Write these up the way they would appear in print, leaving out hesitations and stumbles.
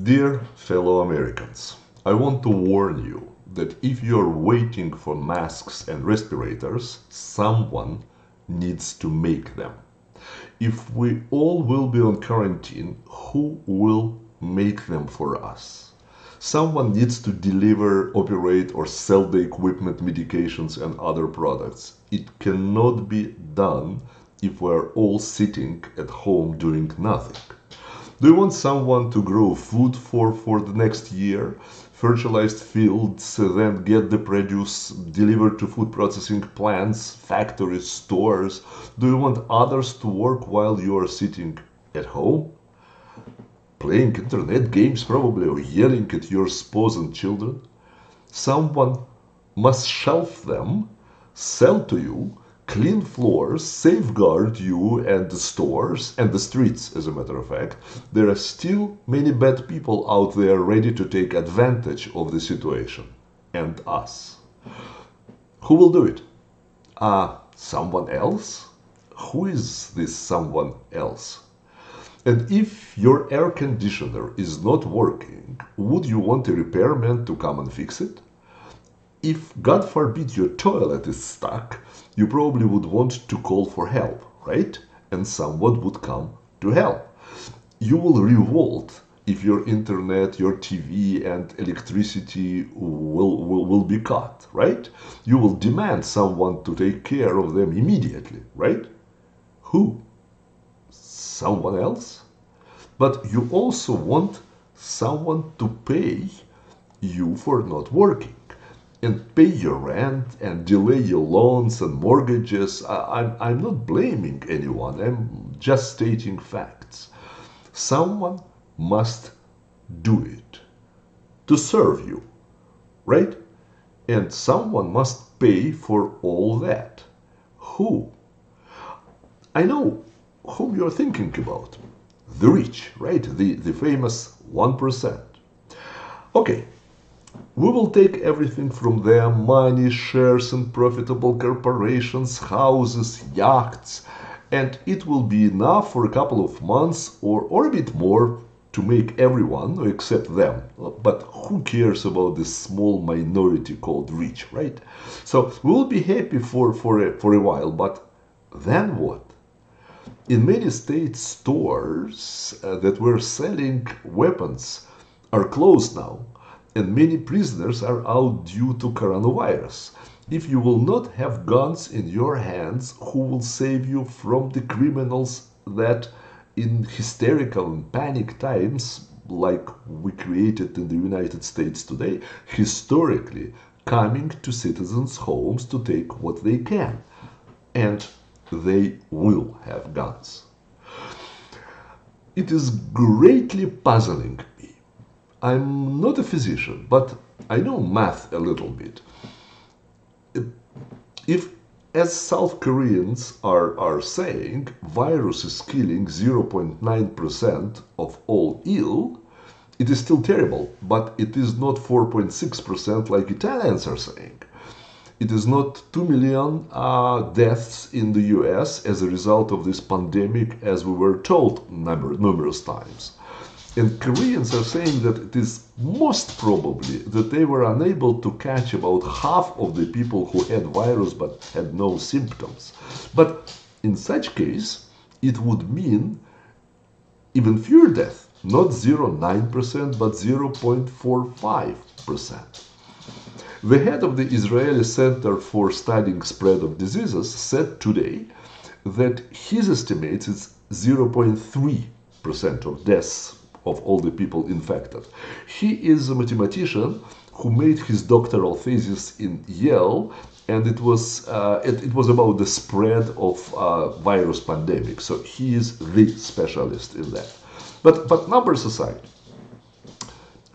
Dear fellow Americans, I want to warn you that if you're waiting for masks and respirators, someone needs to make them. If we all will be on quarantine, who will make them for us? Someone needs to deliver, operate, or sell the equipment, medications, and other products. It cannot be done if we're all sitting at home doing nothing. Do you want someone to grow food for the next year? Fertilized fields, then get the produce delivered to food processing plants, factories, stores? Do you want others to work while you are sitting at home? Playing internet games probably, or yelling at your spouse and children? Someone must shelf them, sell to you, clean floors, safeguard you and the stores and the streets, as a matter of fact. There are still many bad people out there ready to take advantage of the situation. And us. Who will do it? Someone else? Who is this someone else? And if your air conditioner is not working, would you want a repairman to come and fix it? If, God forbid, your toilet is stuck, you probably would want to call for help, right? And someone would come to help. You will revolt if your internet, your TV, and electricity will be cut, right? You will demand someone to take care of them immediately, right? Who? Someone else? But you also want someone to pay you for not working and pay your rent and delay your loans and mortgages. I'm not blaming anyone, I'm just stating facts. Someone must do it to serve you, right? And someone must pay for all that. Who? I know whom you're thinking about. The rich, right? The famous 1%. Okay, we will take everything from them: money, shares in profitable corporations, houses, yachts, and it will be enough for a couple of months or a bit more to make everyone except them. But who cares about this small minority called rich, right? So we'll be happy for a while, but then what? In many states, stores that were selling weapons are closed now, and many prisoners are out due to coronavirus. If you will not have guns in your hands, who will save you from the criminals that, in hysterical and panic times, like we created in the United States today, historically coming to citizens' homes to take what they can? And they will have guns. It is greatly puzzling me. I'm not a physician, but I know math a little bit. If, as South Koreans are saying, virus is killing 0.9% of all ill, it is still terrible, but it is not 4.6% like Italians are saying. It is not 2 million deaths in the US as a result of this pandemic, as we were told numerous times. And Koreans are saying that it is most probably that they were unable to catch about half of the people who had virus but had no symptoms. But in such case, it would mean even fewer deaths, not 0.9%, but 0.45%. The head of the Israeli Center for Studying Spread of Diseases said today that his estimate is 0.3% of deaths of all the people infected. He is a mathematician who made his doctoral thesis in Yale, and it was about the spread of virus pandemic. So he is the specialist in that. But numbers aside,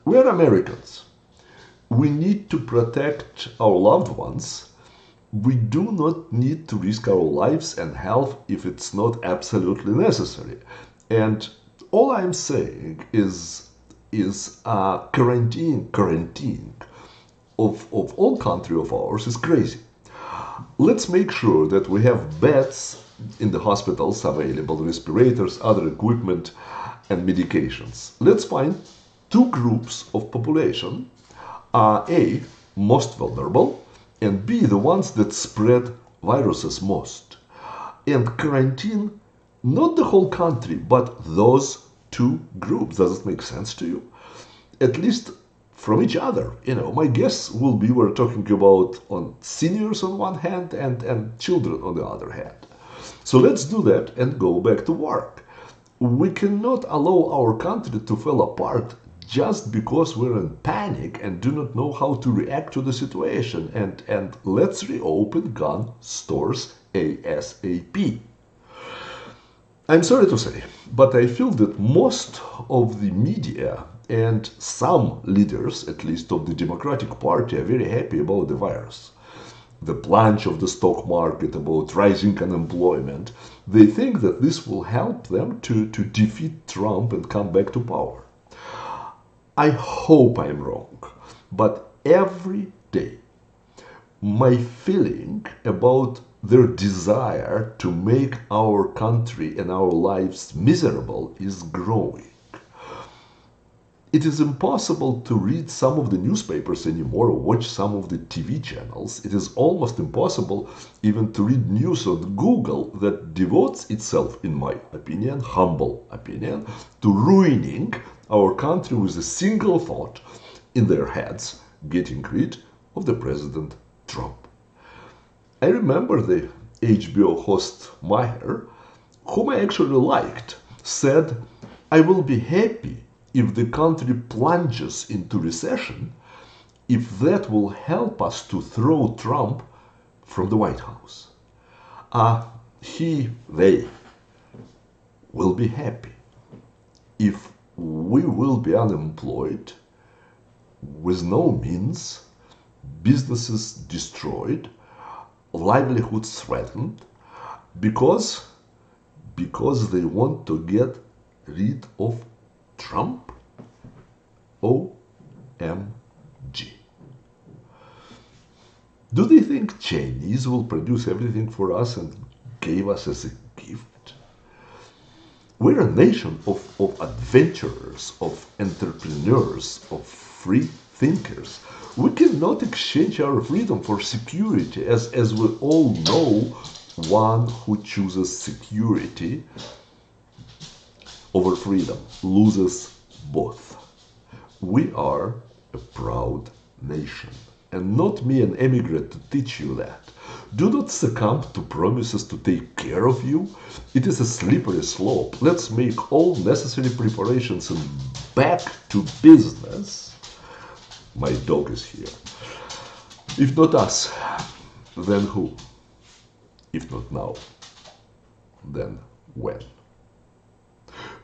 we are Americans. We need to protect our loved ones. We do not need to risk our lives and health if it's not absolutely necessary. And all I'm saying is quarantine of all country of ours is crazy. Let's make sure that we have beds in the hospitals available, respirators, other equipment, and medications. Let's find two groups of population are A, most vulnerable, and B, the ones that spread viruses most. And quarantine not the whole country, but those two groups. Does it make sense to you? At least from each other. My guess will be we're talking about on seniors on one hand and children on the other hand. So let's do that and go back to work. We cannot allow our country to fall apart just because we're in panic and do not know how to react to the situation. And let's reopen gun stores ASAP. I'm sorry to say, but I feel that most of the media and some leaders, at least of the Democratic Party, are very happy about the virus. The plunge of the stock market, about rising unemployment. They think that this will help them to defeat Trump and come back to power. I hope I'm wrong, but every day my feeling about their desire to make our country and our lives miserable is growing. It is impossible to read some of the newspapers anymore or watch some of the TV channels. It is almost impossible even to read news on Google that devotes itself, in my opinion, humble opinion, to ruining our country with a single thought in their heads, getting rid of the President Trump. I remember the HBO host Maher, whom I actually liked, said, "I will be happy if the country plunges into recession, if that will help us to throw Trump from the White House. They will be happy if we will be unemployed, with no means, businesses destroyed, livelihoods threatened, because they want to get rid of Trump? OMG. Do they think Chinese will produce everything for us and give us as a gift? We're a nation of adventurers, of entrepreneurs, of free thinkers. We cannot exchange our freedom for security, as we all know, one who chooses security over freedom loses both. We are a proud nation, and not me, an immigrant, to teach you that. Do not succumb to promises to take care of you. It is a slippery slope. Let's make all necessary preparations and back to business. My dog is here. If not us, then who? If not now, then when?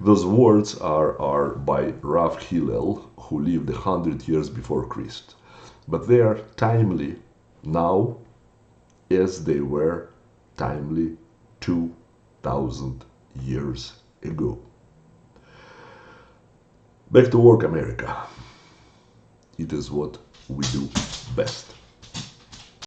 Those words are by Rav Hillel, who lived 100 years before Christ. But they are timely now as they were timely 2,000 years ago. Back to work, America. It is what we do best.